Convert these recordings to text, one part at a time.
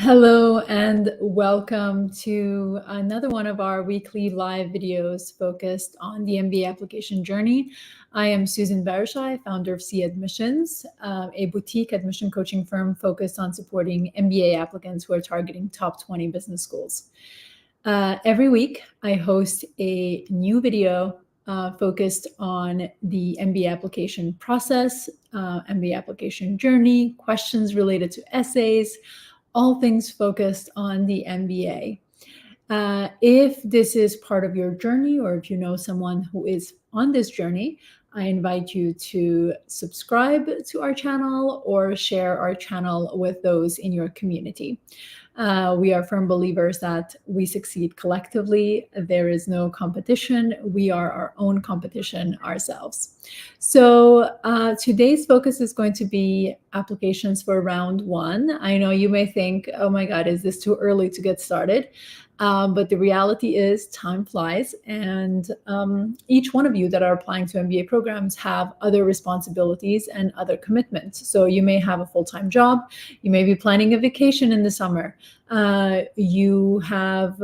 Hello and welcome to another one of our weekly live videos focused on the MBA application journey. I am Susan Barashai, founder of C Admissions, a boutique admission coaching firm focused on supporting MBA applicants who are targeting top 20 business schools. Every week, I host a new video focused on the MBA application process, MBA application journey, questions related to essays, all things focused on the MBA. If this is part of your journey, or if you know someone who is on this journey, I invite you to subscribe to our channel or share our channel with those in your community. We are firm believers that we succeed collectively. There is no competition. We are our own competition ourselves. So today's focus is going to be applications for round one. I know you may think, oh my God, is this too early to get started? But the reality is time flies, and each one of you that are applying to MBA programs have other responsibilities and other commitments. So you may have a full-time job, you may be planning a vacation in the summer, you have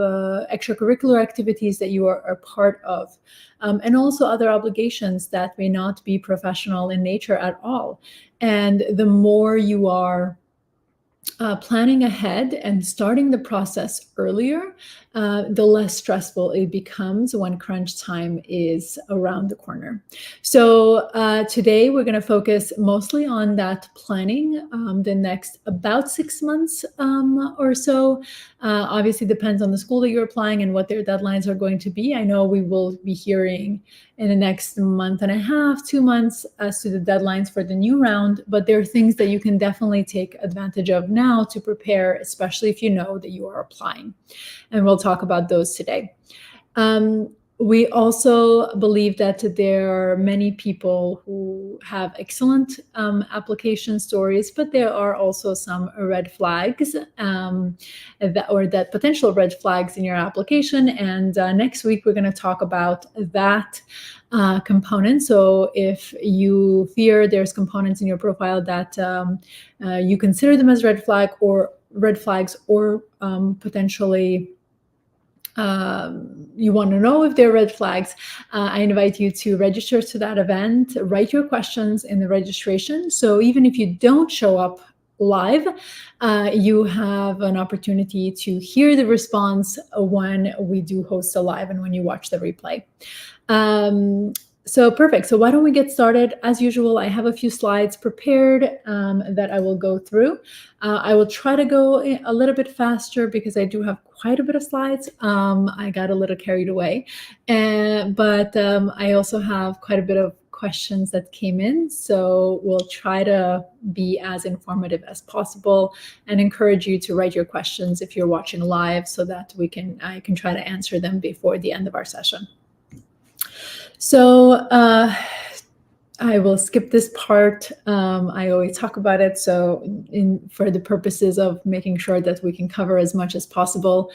extracurricular activities that you are a part of, and also other obligations that may not be professional in nature at all. And the more you are planning ahead and starting the process earlier, the less stressful it becomes when crunch time is around the corner. So today we're going to focus mostly on that planning the next about 6 months or so. Obviously depends on the school that you're applying and what their deadlines are going to be. I know we will be hearing in the next month and a half, 2 months as to the deadlines for the new round, but there are things that you can definitely take advantage of now to prepare, especially if you know that you are applying. And we'll talk about those today. We also believe that there are many people who have excellent application stories, but there are also some red flags that potential red flags in your application. And next week, we're going to talk about that component. So if you fear there's components in your profile that you consider them as red flags or potentially you want to know if they're red flags, I invite you to register to that event, write your questions in the registration. So even if you don't show up live, you have an opportunity to hear the response when we do host a live and when you watch the replay. So perfect. So why don't we get started? As usual, I have a few slides prepared that I will go through. I will try to go a little bit faster because I do have quite a bit of slides. I got a little carried away, but I also have quite a bit of questions that came in. So we'll try to be as informative as possible and encourage you to write your questions if you're watching live so that I can try to answer them before the end of our session. So I will skip this part. I always talk about it. So for the purposes of making sure that we can cover as much as possible,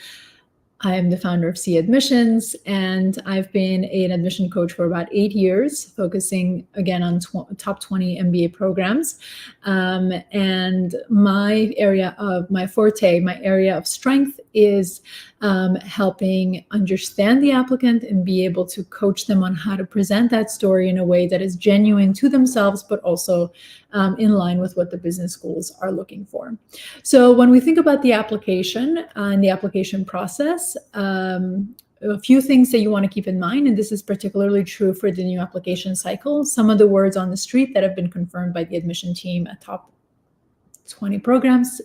I am the founder of C Admissions, and I've been an admission coach for about 8 years, focusing again on top 20 MBA programs. And my area of strength is helping understand the applicant and be able to coach them on how to present that story in a way that is genuine to themselves, but also in line with what the business schools are looking for. So when we think about the application and the application process, a few things that you want to keep in mind, and this is particularly true for the new application cycle. Some of the words on the street that have been confirmed by the admission team at top 20 programs,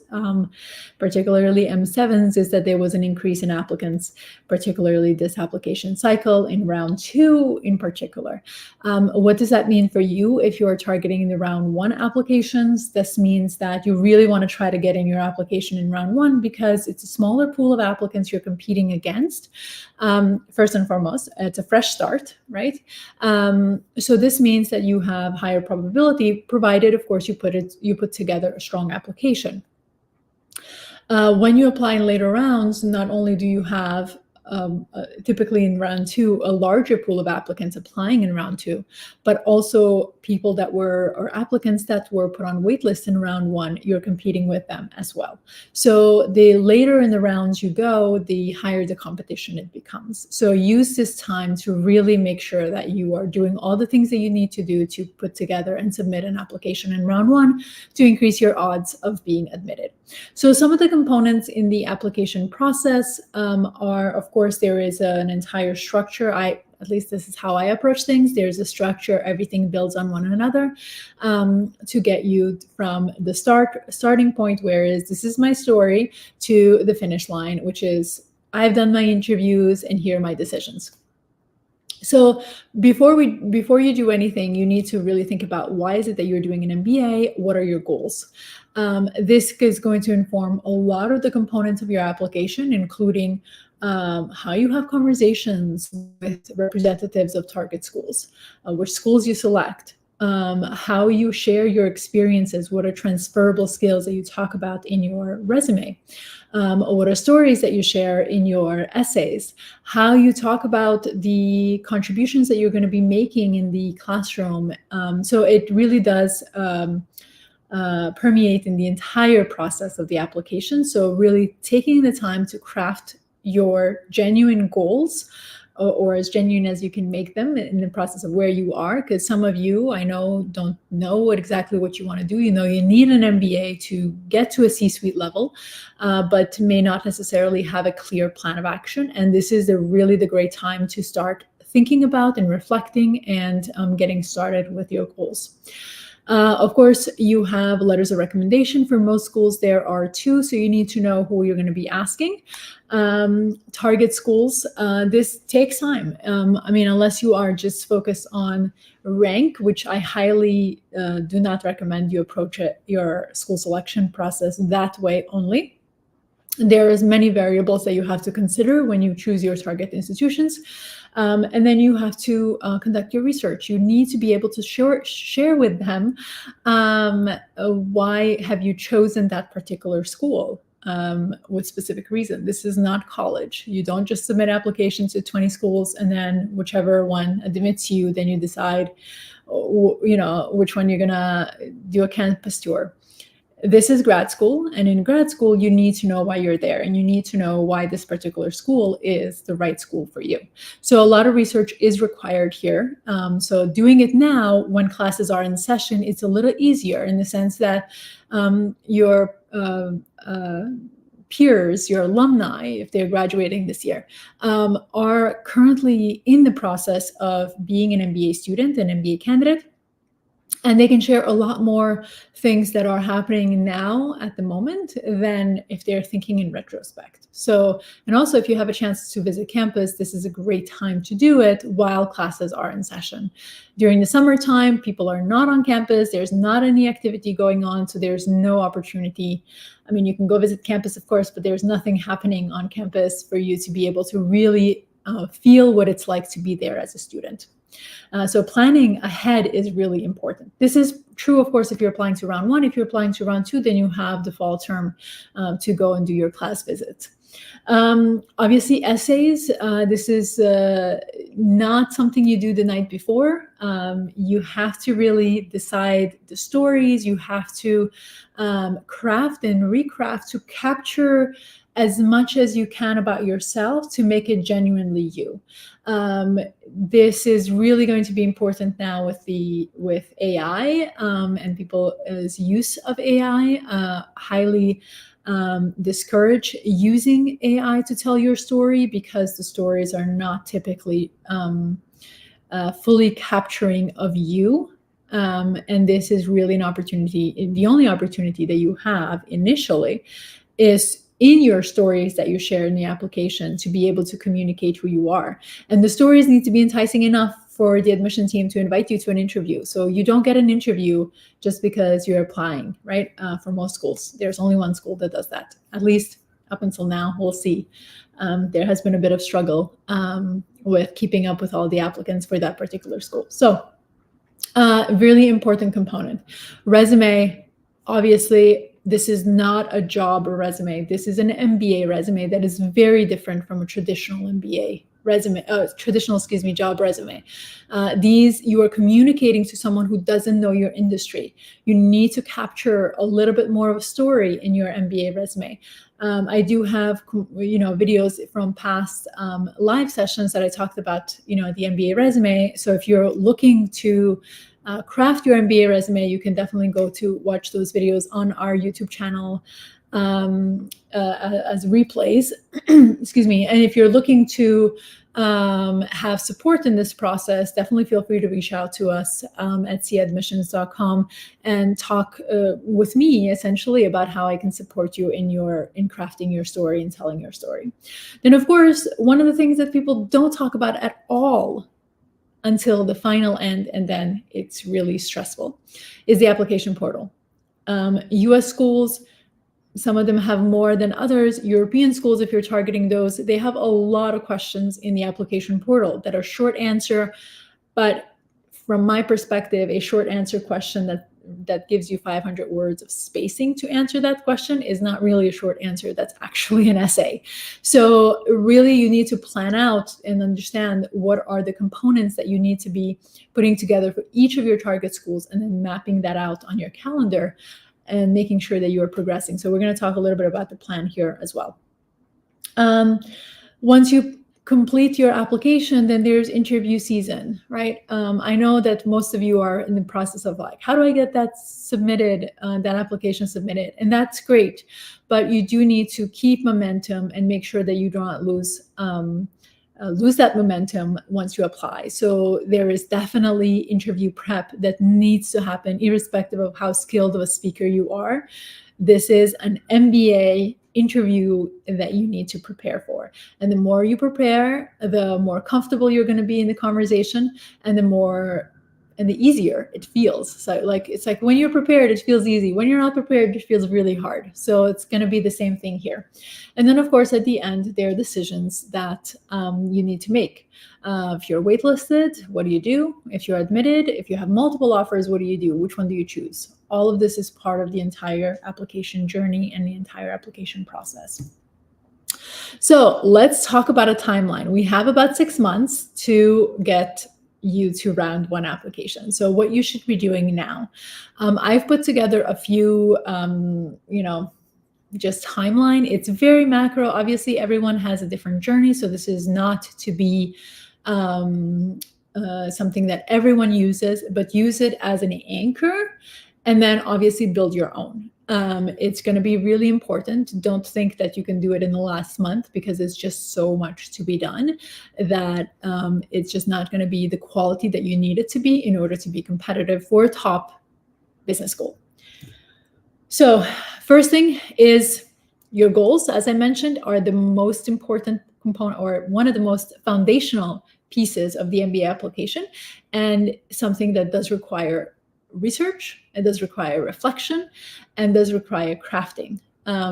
particularly M7s, is that there was an increase in applicants, particularly this application cycle in round 2 in particular. What does that mean for you if you are targeting the round 1 applications? This means that you really want to try to get in your application in round 1 because it's a smaller pool of applicants you're competing against. First and foremost, it's a fresh start, right? So this means that you have higher probability, provided, of course, you put together a strong application. When you apply in later rounds, not only do you have typically in round 2, a larger pool of applicants applying in round 2, but also people that were, or applicants that were put on waitlist in round 1, you're competing with them as well. So the later in the rounds you go, the higher the competition it becomes. So use this time to really make sure that you are doing all the things that you need to do to put together and submit an application in round 1 to increase your odds of being admitted. So some of the components in the application process are, of course, there is an entire structure. At least this is how I approach things. There's a structure, everything builds on one another to get you from the starting point, whereas this is my story, to the finish line, which is I've done my interviews and here are my decisions. So before you do anything, you need to really think about why is it that you're doing an MBA? What are your goals? This is going to inform a lot of the components of your application, including how you have conversations with representatives of target schools, which schools you select, how you share your experiences, what are transferable skills that you talk about in your resume, what are stories that you share in your essays, how you talk about the contributions that you're going to be making in the classroom. So it really does permeate in the entire process of the application. So really taking the time to craft your genuine goals, or as genuine as you can make them in the process of where you are, because some of you, I know, don't know exactly what you want to do. You know, you need an MBA to get to a C-suite level, but may not necessarily have a clear plan of action. And this is really the great time to start thinking about and reflecting and getting started with your goals. Of course, you have letters of recommendation. For most schools, there are 2, so you need to know who you're going to be asking. Target schools, this takes time. I mean, unless you are just focused on rank, which I highly do not recommend you approach your school selection process that way only. There is many variables that you have to consider when you choose your target institutions. And then you have to conduct your research. You need to be able to share with them why have you chosen that particular school with specific reason. This is not college. You don't just submit applications to 20 schools and then whichever one admits you, then you decide, which one you're gonna do a campus tour. This is grad school, and in grad school, you need to know why you're there, and you need to know why this particular school is the right school for you. So a lot of research is required here. So doing it now when classes are in session, it's a little easier in the sense that your peers, your alumni, if they're graduating this year, are currently in the process of being an MBA student, an MBA candidate. And they can share a lot more things that are happening now at the moment than if they're thinking in retrospect. So, and also if you have a chance to visit campus, this is a great time to do it while classes are in session. During the summertime, people are not on campus. There's not any activity going on, so there's no opportunity. I mean, you can go visit campus, of course, but there's nothing happening on campus for you to be able to really feel what it's like to be there as a student. So planning ahead is really important. This is true, of course, if you're applying to round 1. If you're applying to round 2, then you have the fall term to go and do your class visits. Obviously, essays, this is not something you do the night before. You have to really decide the stories. You have to craft and recraft to capture as much as you can about yourself to make it genuinely you. This is really going to be important now with AI and people's use of AI. Highly discourage using AI to tell your story because the stories are not typically fully capturing of you. And this is really an opportunity. The only opportunity that you have initially is in your stories that you share in the application to be able to communicate who you are. And the stories need to be enticing enough for the admission team to invite you to an interview. So you don't get an interview just because you're applying, right? For most schools, there's only one school that does that, at least up until now. We'll see. There has been a bit of struggle with keeping up with all the applicants for that particular school. So really important component. Resume, obviously, This is not a job resume. This is an MBA resume that is very different from a traditional MBA resume, job resume. These, you are communicating to someone who doesn't know your industry. You need to capture a little bit more of a story in your MBA resume. I do have, videos from past live sessions that I talked about, the MBA resume. So if you're looking to craft your MBA resume, you can definitely go to watch those videos on our YouTube channel as replays. Excuse me. And if you're looking to have support in this process, definitely feel free to reach out to us at cadmissions.com and talk with me essentially about how I can support you in crafting your story and telling your story. Then, of course, one of the things that people don't talk about at all until the final end, and then it's really stressful, is the application portal. US schools, some of them have more than others. European schools, if you're targeting those, they have a lot of questions in the application portal that are short answer. But from my perspective, a short answer question that gives you 500 words of spacing to answer that question is not really a short answer. That's actually an essay. So really, you need to plan out and understand what are the components that you need to be putting together for each of your target schools, and then mapping that out on your calendar and making sure that you are progressing. So we're going to talk a little bit about the plan here as well. Once you complete your application, then there's interview season, right? I know that most of you are in the process of like, how do I get that submitted, that application submitted? And that's great, but you do need to keep momentum and make sure that you do not lose that momentum once you apply. So there is definitely interview prep that needs to happen, irrespective of how skilled of a speaker you are. This is an MBA interview that you need to prepare for. And the more you prepare, the more comfortable you're going to be in the conversation, and the easier it feels. So it's like when you're prepared, it feels easy. When you're not prepared, it feels really hard. So it's going to be the same thing here. And then, of course, at the end, there are decisions that you need to make. If you're waitlisted, what do you do? If you're admitted, if you have multiple offers, what do you do? Which one do you choose? All of this is part of the entire application journey and the entire application process. So let's talk about a timeline. We have about 6 months to get you to round one application. So what you should be doing now, I've put together a few, just timeline. It's very macro. Obviously, everyone has a different journey. So this is not to be something that everyone uses, but use it as an anchor, and then obviously build your own. It's going to be really important. Don't think that you can do it in the last month, because it's just so much to be done that it's just not going to be the quality that you need it to be in order to be competitive for a top business school. So first thing is your goals, as I mentioned, are the most important component, or one of the most foundational pieces of the MBA application, and something that does require research, it does require reflection, and does require crafting.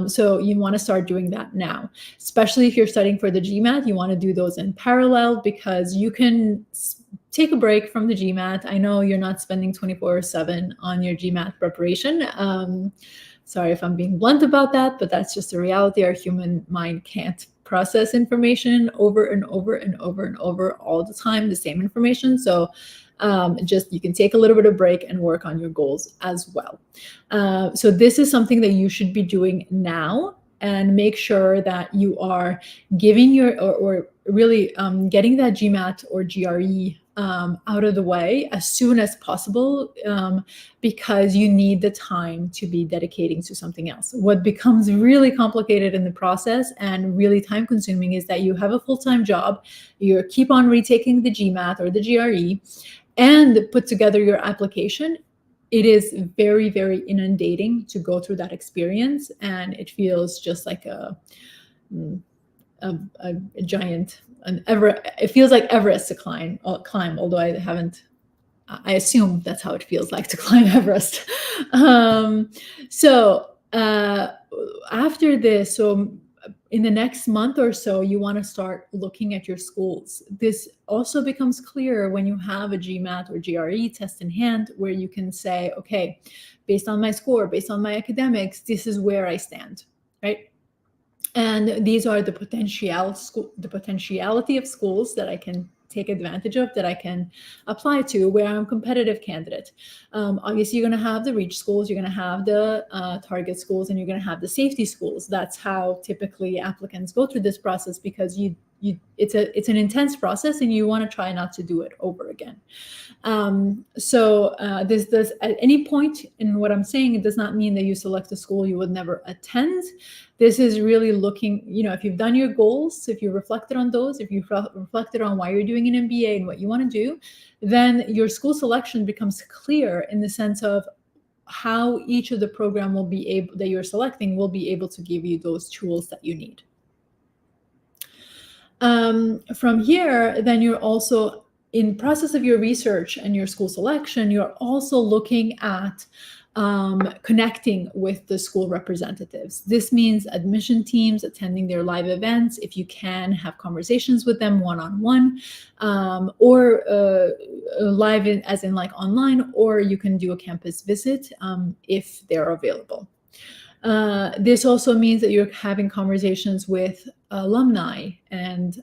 So you want to start doing that now, especially if you're studying for the GMAT. You want to do those in parallel, because you can take a break from the GMAT. I know you're not spending 24/7 on your GMAT preparation. Sorry if I'm being blunt about that, but that's just a reality. Our human mind can't process information over and over and over and over all the time, the same information. So just you can take a little bit of break and work on your goals as well. So this is something that you should be doing now, and make sure that you are giving your or really getting that GMAT or GRE out of the way as soon as possible, because you need the time to be dedicating to something else. What becomes really complicated in the process and really time consuming is that you have a full-time job, you keep on retaking the GMAT or the GRE, and put together your application. It is very, very inundating to go through that experience, and it feels just like a giant, it feels like Everest to climb, although I assume that's how it feels like to climb Everest. So after this, so in the next month or so, you want to start looking at your schools. This also becomes clearer when you have a GMAT or GRE test in hand, where you can say, okay, based on my score, based on my academics, this is where I stand, right? And these are the potentiality of schools that I can take advantage of, that I can apply to, where I'm a competitive candidate. Obviously, you're going to have the reach schools, you're going to have the target schools, and you're going to have the safety schools. That's how typically applicants go through this process, because it's an intense process, and you want to try not to do it over again. This does, at any point in what I'm saying, it does not mean that you select a school you would never attend. This is really looking, if you've done your goals, if you reflected on those, if you've reflected on why you're doing an MBA and what you want to do, then your school selection becomes clear in the sense of how each of the program that you're selecting will be able to give you those tools that you need. From here, then you're also in process of your research and your school selection, you're also looking at connecting with the school representatives. This means admission teams, attending their live events. If you can, have conversations with them one-on-one, or live as in like online, or you can do a campus visit if they're available. This also means that you're having conversations with alumni and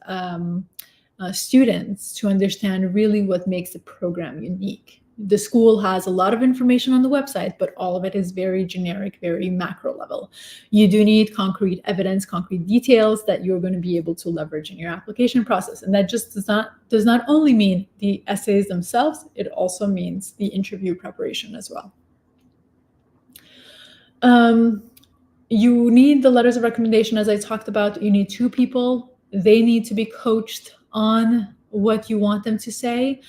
students to understand really what makes the program unique. The school has a lot of information on the website, but all of it is very generic, very macro level. You do need concrete evidence, concrete details that you're going to be able to leverage in your application process. And that just does not only mean the essays themselves, it also means the interview preparation as well. You need the letters of recommendation, as I talked about. You need 2 people. They need to be coached on what you want them to say.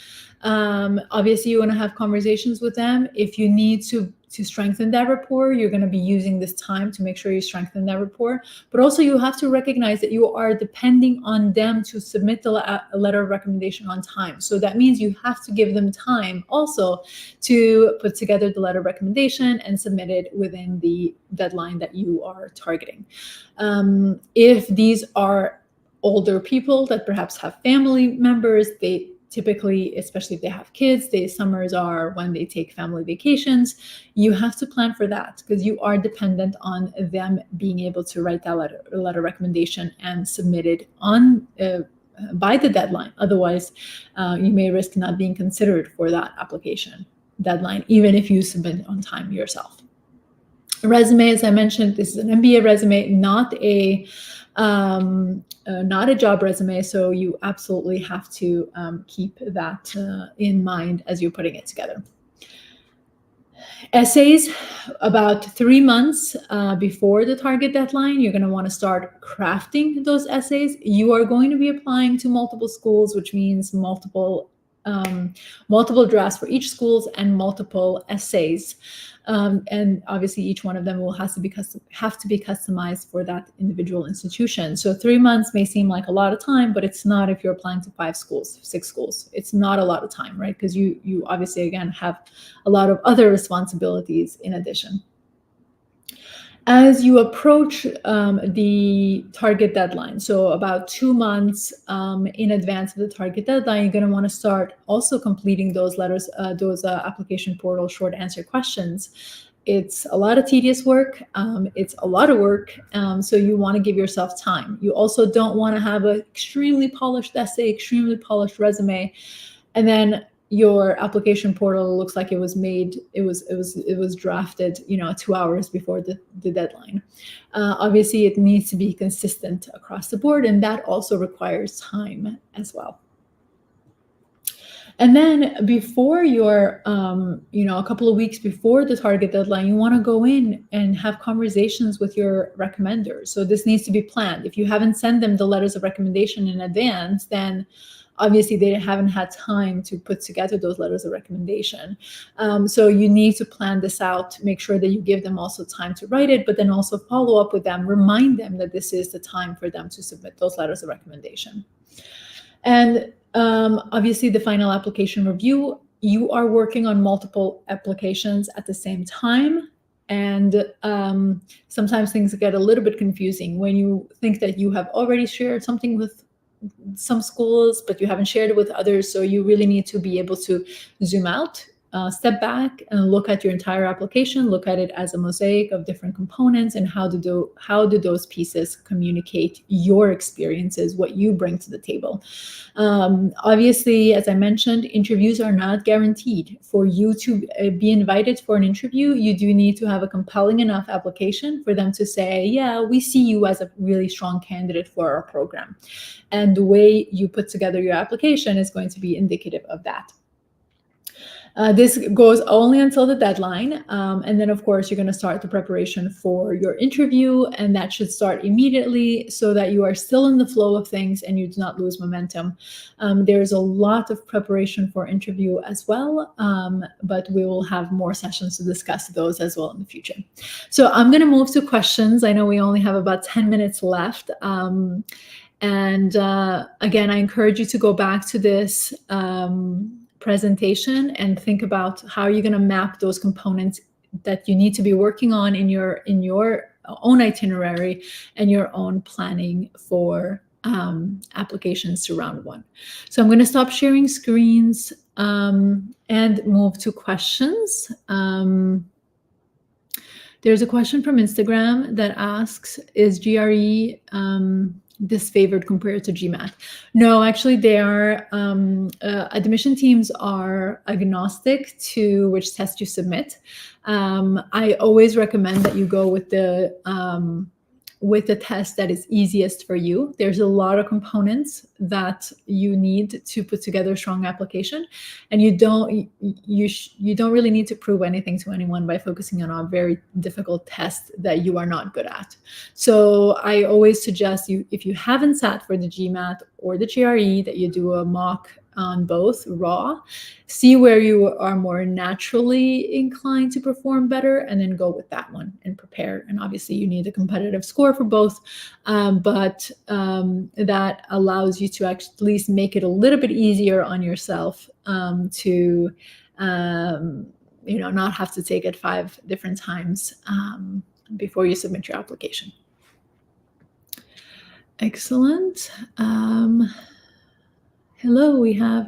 Obviously, you want to have conversations with them. If you need to strengthen that rapport, you're going to be using this time to make sure you strengthen that rapport. But also, you have to recognize that you are depending on them to submit the letter of recommendation on time. So that means you have to give them time also to put together the letter of recommendation and submit it within the deadline that you are targeting. If these are older people that perhaps have family members, they typically, especially if they have kids, summers are when they take family vacations. You have to plan for that, because you are dependent on them being able to write that letter recommendation and submit it on by the deadline. Otherwise, you may risk not being considered for that application deadline, even if you submit on time yourself. Resume, as I mentioned, this is an MBA resume, not a job resume, so you absolutely have to keep that in mind as you're putting it together. Essays, about 3 months before the target deadline, you're going to want to start crafting those essays. You are going to be applying to multiple schools, which means multiple drafts for each schools and multiple essays. And obviously each one of them will have to be customized for that individual institution. So 3 months may seem like a lot of time, but it's not if you're applying to 5 schools, 6 schools. It's not a lot of time, right? Because you obviously, again, have a lot of other responsibilities in addition. As you approach the target deadline, so about 2 months in advance of the target deadline, you're going to want to start also completing those letters, application portal short answer questions. It's a lot of tedious work. It's a lot of work. So you want to give yourself time. You also don't want to have an extremely polished essay, extremely polished resume, and then your application portal looks like it was drafted 2 hours before the deadline. Obviously, it needs to be consistent across the board, and that also requires time as well. And then before your, a couple of weeks before the target deadline, you want to go in and have conversations with your recommenders. So this needs to be planned. If you haven't sent them the letters of recommendation in advance, then obviously they haven't had time to put together those letters of recommendation. So you need to plan this out, make sure that you give them also time to write it, but then also follow up with them, remind them that this is the time for them to submit those letters of recommendation. And obviously the final application review, you are working on multiple applications at the same time. And sometimes things get a little bit confusing when you think that you have already shared something with some schools, but you haven't shared it with others. So you really need to be able to zoom out step back and look at your entire application, look at it as a mosaic of different components, and how do those pieces communicate your experiences, what you bring to the table. Obviously, as I mentioned, interviews are not guaranteed. For you to be invited for an interview, you do need to have a compelling enough application for them to say, yeah, we see you as a really strong candidate for our program. And the way you put together your application is going to be indicative of that. This goes only until the deadline. And then, of course, you're going to start the preparation for your interview, and that should start immediately so that you are still in the flow of things and you do not lose momentum. There's a lot of preparation for interview as well, but we will have more sessions to discuss those as well in the future. So I'm going to move to questions. I know we only have about 10 minutes left. And again, I encourage you to go back to this presentation and think about how you're going to map those components that you need to be working on in your own itinerary and your own planning for applications to round one. So I'm going to stop sharing screens and move to questions. There's a question from Instagram that asks, is GRE disfavored compared to GMAT? No, actually they are, admission teams are agnostic to which test you submit. I always recommend that you go with the test that is easiest for you. There's a lot of components that you need to put together a strong application, and you don't really need to prove anything to anyone by focusing on a very difficult test that you are not good at. So I always suggest you, if you haven't sat for the GMAT or the GRE, that you do a mock on both raw, see where you are more naturally inclined to perform better, and then go with that one and prepare. And obviously you need a competitive score for both, but that allows you to at least make it a little bit easier on yourself to not have to take it 5 different times before you submit your application. Excellent. Hello, we have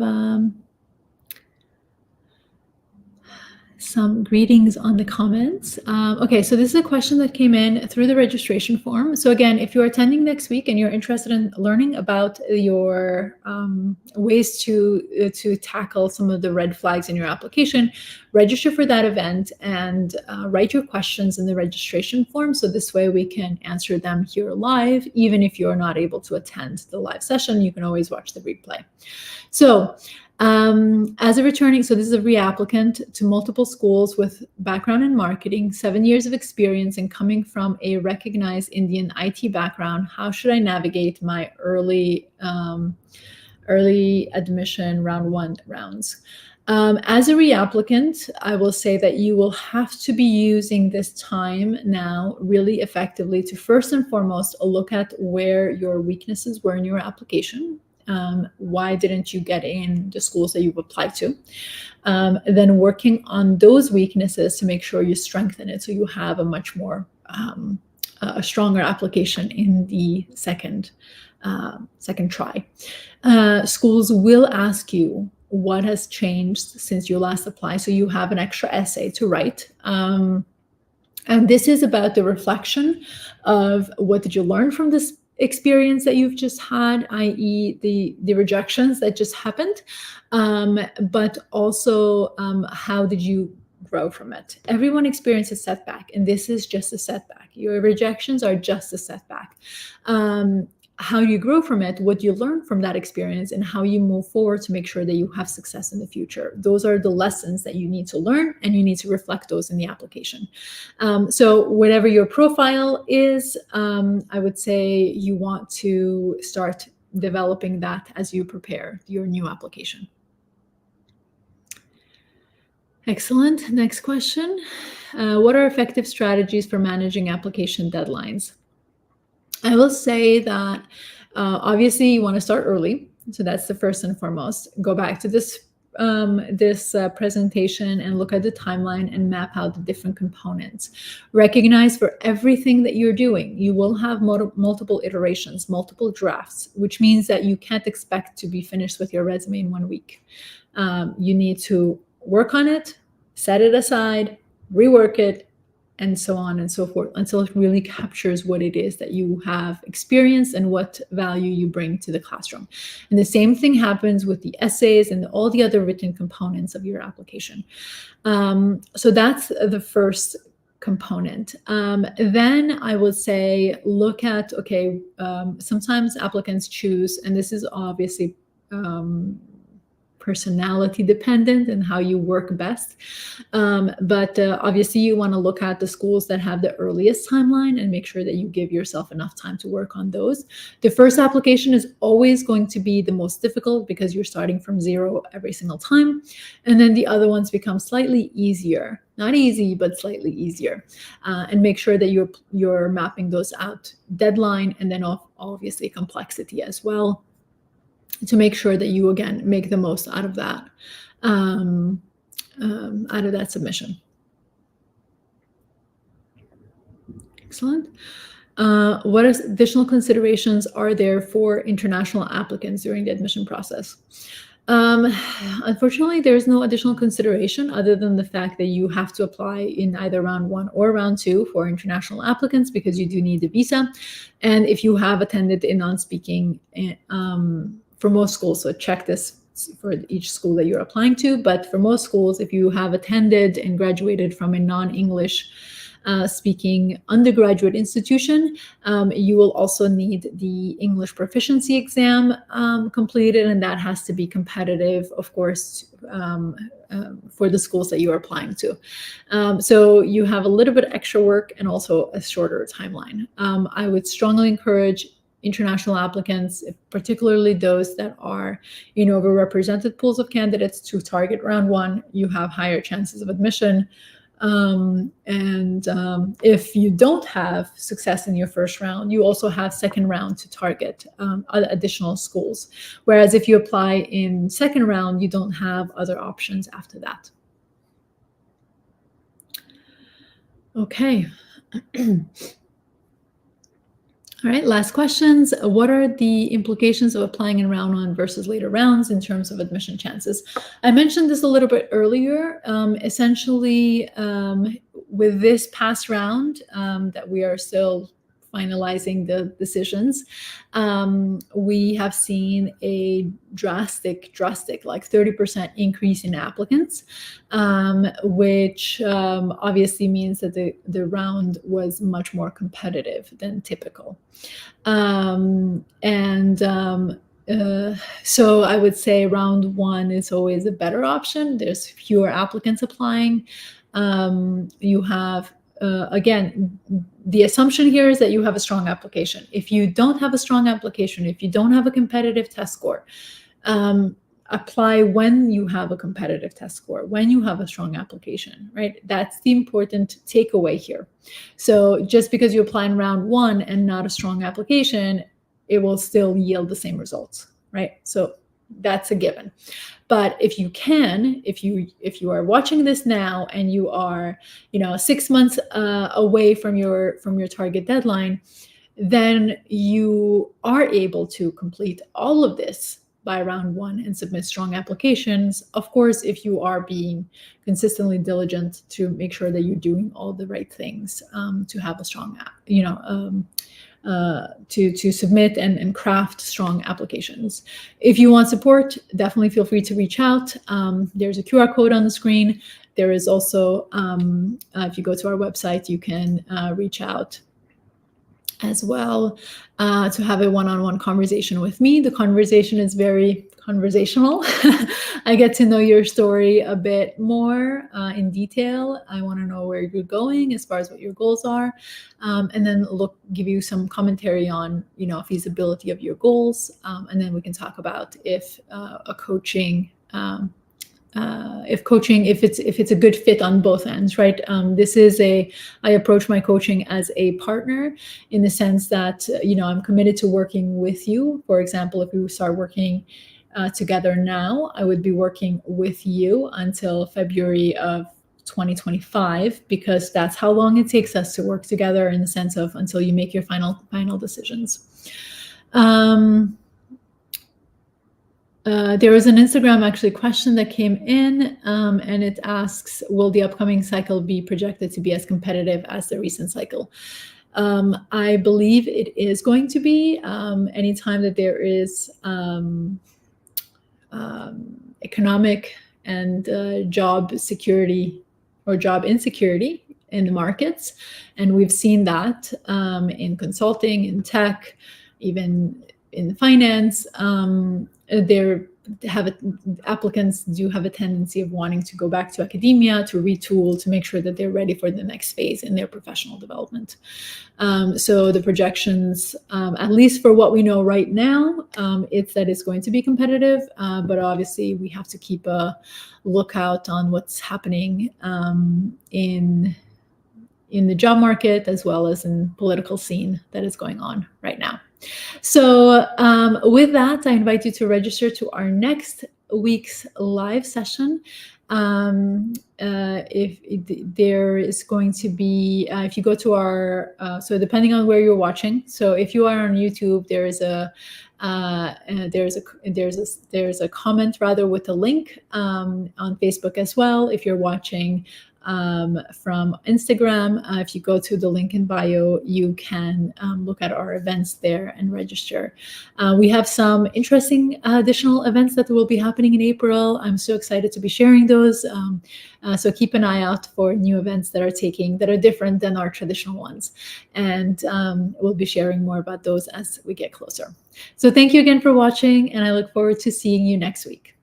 some greetings on the comments. Okay, so this is a question that came in through the registration form. So again, if you're attending next week and you're interested in learning about your ways to tackle some of the red flags in your application, register for that event and write your questions in the registration form. So this way we can answer them here live. Even if you're not able to attend the live session, you can always watch the replay. So as a returning, so this is a reapplicant to multiple schools with background in marketing, 7 years of experience, and coming from a recognized Indian IT background. How should I navigate my early admission round 1 rounds? As a reapplicant, I will say that you will have to be using this time now really effectively to first and foremost look at where your weaknesses were in your application. Why didn't you get in the schools that you've applied to? Then working on those weaknesses to make sure you strengthen it so you have a much more a stronger application in the second try. Schools will ask you what has changed since you last applied, so you have an extra essay to write. And this is about the reflection of what did you learn from this experience that you've just had, i.e. the rejections that just happened, but also how did you grow from it? Everyone experiences setback, and this is just a setback. Your rejections are just a setback. How you grow from it, what you learn from that experience, and how you move forward to make sure that you have success in the future. Those are the lessons that you need to learn, and you need to reflect those in the application. So whatever your profile is, I would say you want to start developing that as you prepare your new application. Excellent. Next question. What are effective strategies for managing application deadlines? I will say that obviously you want to start early. So that's the first and foremost. Go back to this presentation and look at the timeline and map out the different components. Recognize for everything that you're doing, you will have multiple iterations, multiple drafts, which means that you can't expect to be finished with your resume in 1 week. You need to work on it, set it aside, rework it, and so on and so forth until it really captures what it is that you have experienced and what value you bring to the classroom. And the same thing happens with the essays and all the other written components of your application. So that's the first component. Then I would say look at, okay, sometimes applicants choose, and this is obviously personality dependent and how you work best. But obviously you want to look at the schools that have the earliest timeline and make sure that you give yourself enough time to work on those. The first application is always going to be the most difficult because you're starting from zero every single time. And then the other ones become slightly easier. Not easy, but slightly easier. And make sure that you're mapping those out, deadline, and then obviously complexity as well, to make sure that you, again, make the most out of that submission. Excellent. What additional considerations are there for international applicants during the admission process? Unfortunately, there's no additional consideration other than the fact that you have to apply in either round 1 or round 2 for international applicants because you do need the visa. And if you have attended a non-speaking for most schools, so check this for each school that you're applying to, but for most schools, if you have attended and graduated from a non-English speaking undergraduate institution, you will also need the English proficiency exam completed, and that has to be competitive, of course, for the schools that you're applying to. So you have a little bit of extra work and also a shorter timeline. I would strongly encourage international applicants, particularly those that are in overrepresented pools of candidates, to target round 1. You have higher chances of admission. If you don't have success in your first round, you also have second round to target other additional schools. Whereas if you apply in second round, you don't have other options after that. Okay. All right, last questions. What are the implications of applying in round 1 versus later rounds in terms of admission chances? I mentioned this a little bit earlier. Essentially, with this past round that we are still finalizing the decisions, we have seen a drastic, like 30% increase in applicants, which obviously means that the round was much more competitive than typical. So I would say round 1 is always a better option. There's fewer applicants applying. You have again, the assumption here is that you have a strong application. If you don't have a strong application, if you don't have a competitive test score, apply when you have a competitive test score, when you have a strong application, right? That's the important takeaway here. So just because you apply in round 1 and not a strong application, it will still yield the same results, right? So that's a given. But if you are watching this now and you are 6 months away from your target deadline, then you are able to complete all of this by round 1 and submit strong applications. Of course, if you are being consistently diligent to make sure that you're doing all the right things to have a strong to submit and craft strong applications. If you want support, definitely feel free to reach out. There's a QR code on the screen. There is also, if you go to our website, you can reach out as well to have a one-on-one conversation with me. The conversation is very conversational. I get to know your story a bit more in detail. I want to know where you're going as far as what your goals are, and then give you some commentary on feasibility of your goals, and then we can talk about if it's a good fit on both ends, right? I approach my coaching as a partner in the sense that I'm committed to working with you. For example, if we start working together now, I would be working with you until February of 2025, because that's how long it takes us to work together, in the sense of until you make your final decisions. There was an Instagram actually question that came in, and it asks, will the upcoming cycle be projected to be as competitive as the recent cycle? I believe it is going to be. Anytime that there is economic and job security or job insecurity in the markets, and we've seen that in consulting, in tech, even in finance, applicants do have a tendency of wanting to go back to academia to retool to make sure that they're ready for the next phase in their professional development. So the projections, at least for what we know right now, it's that it's going to be competitive, but obviously we have to keep a lookout on what's happening in the job market as well as in political scene that is going on right now. So with that, I invite you to register to our next week's live session. If there is going to be, if you go to our, so depending on where you're watching, so if you are on YouTube, there's a comment rather with a link on Facebook as well. If you're watching from Instagram, if you go to the link in bio, you can look at our events there and register. We have some interesting additional events that will be happening in April. I'm so excited to be sharing those. So keep an eye out for new events that are different than our traditional ones. And we'll be sharing more about those as we get closer. So thank you again for watching, and I look forward to seeing you next week.